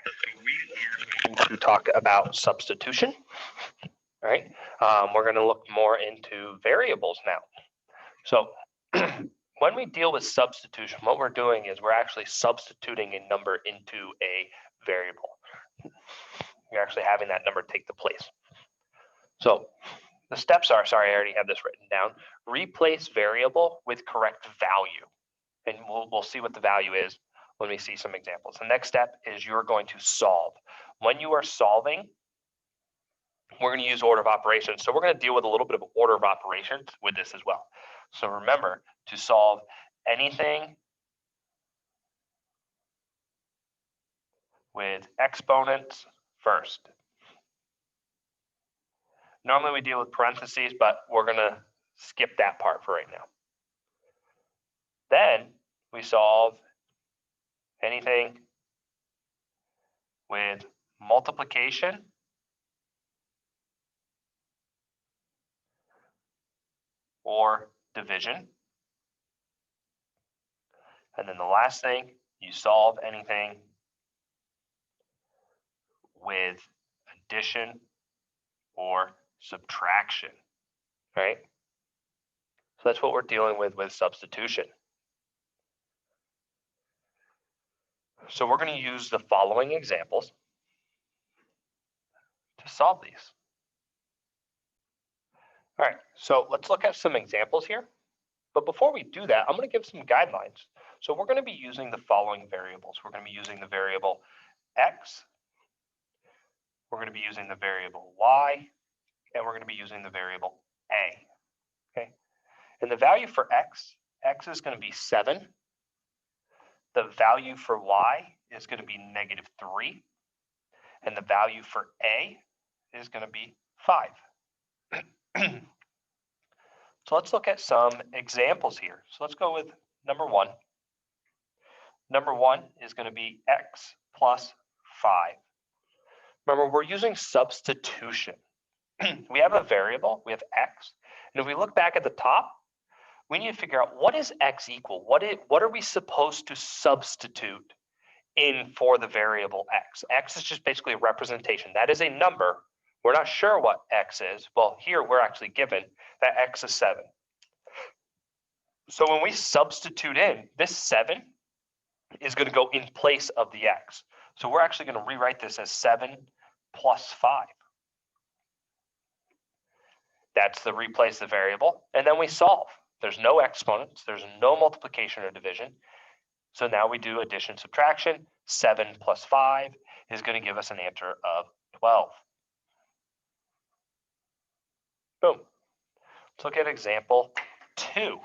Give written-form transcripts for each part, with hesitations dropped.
We are going to talk about substitution. All right, we're going to look more into variables now. So when we deal with substitution, what we're doing is we're actually substituting a number into a variable. You're actually having that number take the place. So the steps are, sorry, I already have this written down. Replace variable with correct value. And we'll see what the value is when we see some examples. The next step is you're going to solve. When you are solving, we're going to use order of operations. So we're going to deal with a little bit of order of operations with this as well. So remember to solve anything with exponents first. Normally we deal with parentheses, but we're going to skip that part for right now. Then we solve anything with multiplication or division. And then the last thing, you solve anything with addition or subtraction, right? So that's what we're dealing with substitution. So we're going to use the following examples to solve these. All right, so let's look at some examples here. But before we do that, I'm going to give some guidelines. So we're going to be using the following variables. We're going to be using the variable x, we're going to be using the variable y, and we're going to be using the variable a. Okay, and the value for x is going to be 7. The value for y is going to be -3. And the value for a is going to be 5. So let's look at some examples here. So let's go with number 1. Number 1 is going to be x plus 5. Remember, we're using substitution. We have a variable, we have x, and if we look back at the top, we need to figure out what is x equal? What are we supposed to substitute in for the variable x? X is just basically a representation. That is a number. We're not sure what x is. Well, here we're actually given that x is 7. So when we substitute in, this 7 is going to go in place of the x. So we're actually going to rewrite this as 7 plus 5. That's the replace the variable. And then we solve. There's no exponents. There's no multiplication or division. So now we do addition, subtraction. 7 plus 5 is going to give us an answer of 12. Boom. Let's look at example 2.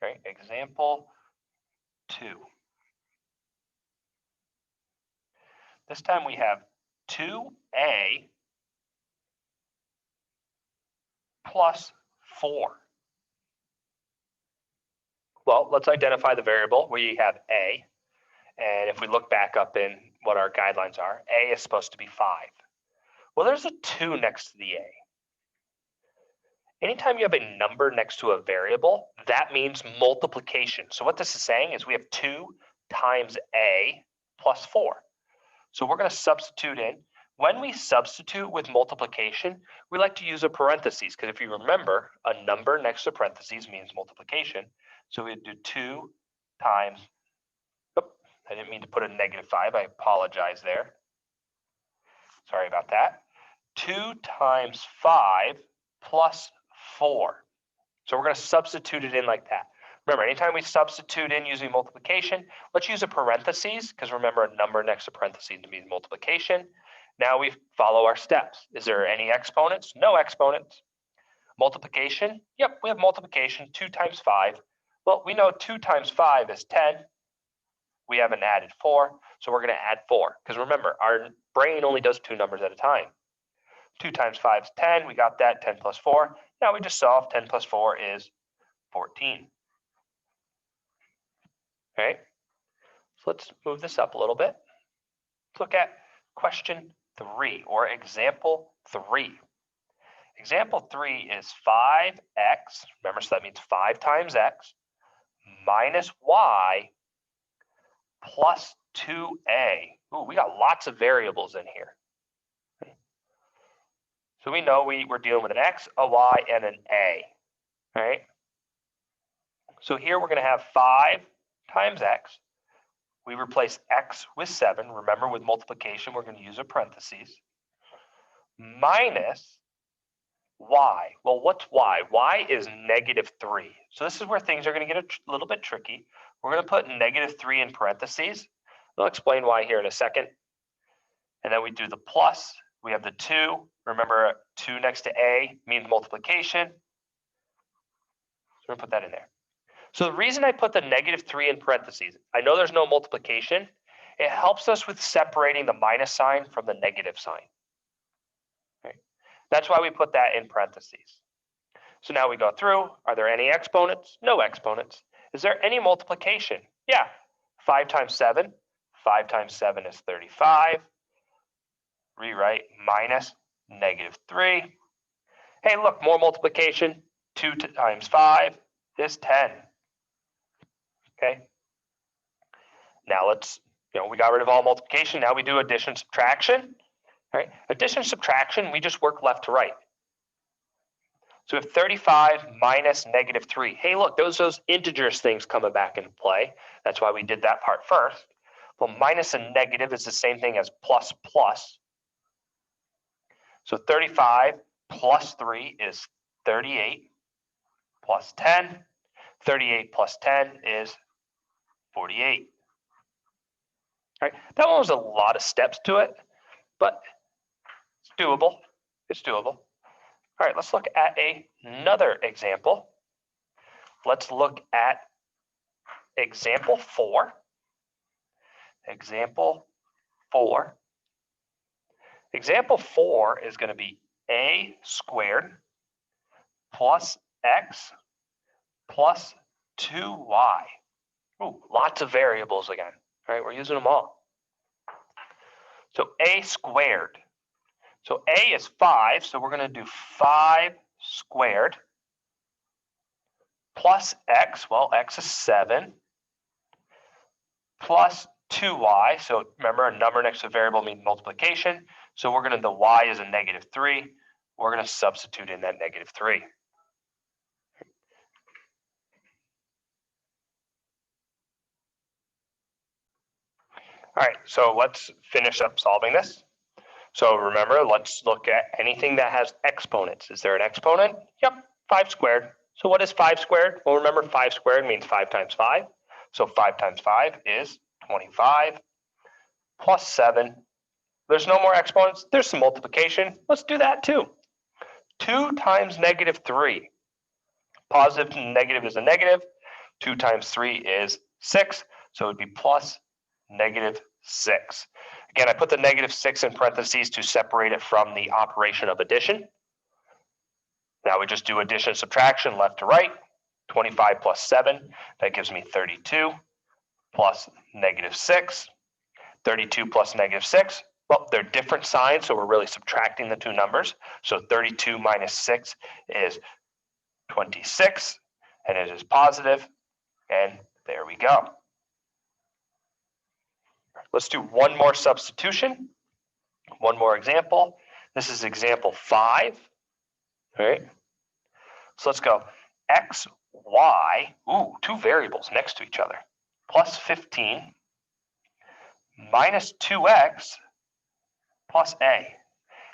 Right? Example 2. This time we have 2a plus 4. Well, let's identify the variable. We have a, and if we look back up in what our guidelines are, a is supposed to be 5. Well, there's a 2 next to the a. Anytime you have a number next to a variable, that means multiplication. So what this is saying is we have 2 times a plus 4. So we're going to substitute in. When we substitute with multiplication, we like to use a parentheses, because if you remember, a number next to parentheses means multiplication. So we do 2 times, oh, I didn't mean to put a -5, I apologize there. Sorry about that. 2 times 5 plus 4. So we're going to substitute it in like that. Remember, anytime we substitute in using multiplication, let's use a parentheses, because remember, a number next to parentheses means multiplication. Now we follow our steps. Is there any exponents? No exponents. Multiplication? Yep, we have multiplication, 2 times 5. Well, we know 2 times 5 is 10. We haven't added 4, so we're going to add 4. Because remember, our brain only does 2 numbers at a time. 2 times 5 is 10. We got that, 10 plus 4. Now we just solve 10 plus 4 is 14. All right, so let's move this up a little bit. Let's look at question 3, or example 3. Example 3 is 5x, remember, so that means 5 times x, minus y plus 2a. Ooh, we got lots of variables in here. So we know we're dealing with an x, a y, and an a, right? So here we're going to have 5 times x. We replace x with 7. Remember, with multiplication, we're going to use a parentheses. Minus y. Well, what's y? Y is -3. So this is where things are going to get a little bit tricky. We're going to put -3 in parentheses. I'll explain why here in a second. And then we do the plus. We have the 2. Remember, 2 next to a means multiplication. So we're going to put that in there. So the reason I put the -3 in parentheses, I know there's no multiplication. It helps us with separating the minus sign from the negative sign. Okay. That's why we put that in parentheses. So now we go through. Are there any exponents? No exponents. Is there any multiplication? Yeah. 5 times 7. 5 times 7 is 35. Rewrite minus -3. Hey, look, more multiplication. 2 times 5 is 10. Okay. Now let's, we got rid of all multiplication. Now we do addition, subtraction. All right. Addition, subtraction, we just work left to right. So we have 35 minus -3. Hey, look, those integers things coming back into play. That's why we did that part first. Well, minus and negative is the same thing as plus plus. So 35 plus 3 is 38 plus 10. 38 plus 10 is 48. All right, that one was a lot of steps to it, but it's doable. It's doable. All right, let's look at another example. Let's look at example 4. Example 4. Example 4 is going to be a squared plus x plus 2y. Ooh, lots of variables again. All right, we're using them all. So a squared. So a is 5, so we're going to do 5 squared plus x. Well, x is 7 plus 2y. So remember, a number next to a variable means multiplication. So we're going to, the y is a -3. We're going to substitute in that -3. All right, so let's finish up solving this. So remember, let's look at anything that has exponents. Is there an exponent? Yep, 5 squared. So what is 5 squared? Well, remember, 5 squared means 5 times 5. So 5 times 5 is 25 plus 7. There's no more exponents. There's some multiplication. Let's do that too. 2 times -3. Positive to negative is a negative. 2 times 3 is 6. So it would be plus -6. Again, I put the -6 in parentheses to separate it from the operation of addition. Now we just do addition, subtraction, left to right. 25 plus 7, that gives me 32 plus -6. 32 plus -6, well, they're different signs, so we're really subtracting the two numbers. So 32 minus 6 is 26, and it is positive, and there we go. Let's do one more substitution, one more example. This is example 5. All right. So let's go x, y, two variables next to each other, plus 15 minus 2x plus a.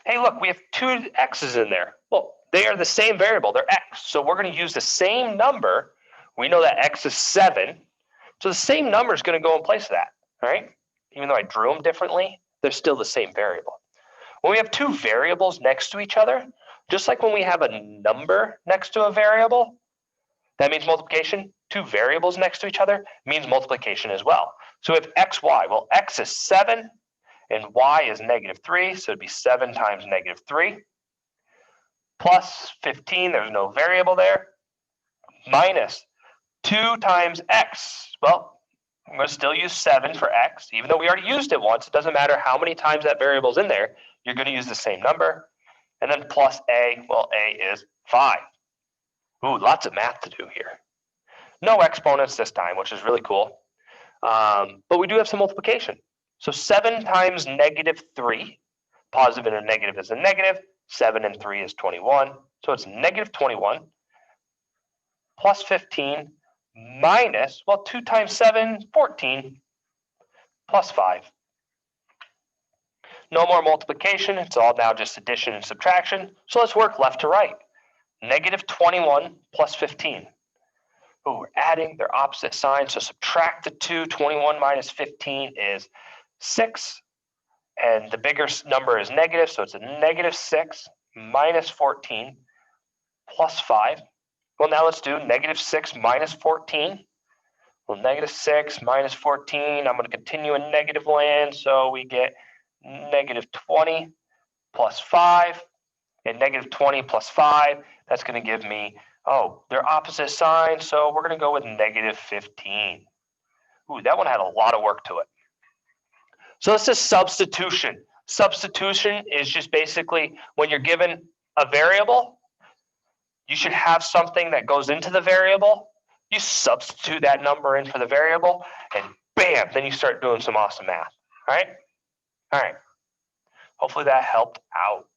Hey, look, we have 2 x's in there. Well, they are the same variable. They're x. So we're going to use the same number. We know that x is 7. So the same number is going to go in place of that. All right. Even though I drew them differently, they're still the same variable. When we have 2 variables next to each other, just like when we have a number next to a variable, that means multiplication. 2 variables next to each other means multiplication as well. So if x, y, well, x is 7 and y is -3, so it'd be 7 times -3 plus 15, there's no variable there, minus 2 times x. Well, I'm going to still use 7 for x. Even though we already used it once, it doesn't matter how many times that variable's in there, you're going to use the same number. And then plus a, well, a is 5. Ooh, lots of math to do here. No exponents this time, which is really cool. But we do have some multiplication. So 7 times -3, positive and a negative is a negative, 7 and 3 is 21. So it's -21 plus 15 minus, well, 2 times 7, 14, plus 5. No more multiplication. It's all now just addition and subtraction. So let's work left to right. -21 plus 15. Oh, we're adding their opposite signs. So subtract the 2. 21 minus 15 is 6. And the bigger number is negative. So it's a -6 minus 14 plus 5. Well, now let's do -6 minus 14. Well, -6 minus 14, I'm going to continue in negative land. So we get -20 plus 5. And -20 plus 5, that's going to give me, oh, they're opposite signs. So we're going to go with -15. Ooh, that one had a lot of work to it. So this is substitution. Substitution is just basically when you're given a variable, you should have something that goes into the variable. You substitute that number in for the variable, and bam, then you start doing some awesome math. All right? All right. Hopefully that helped out.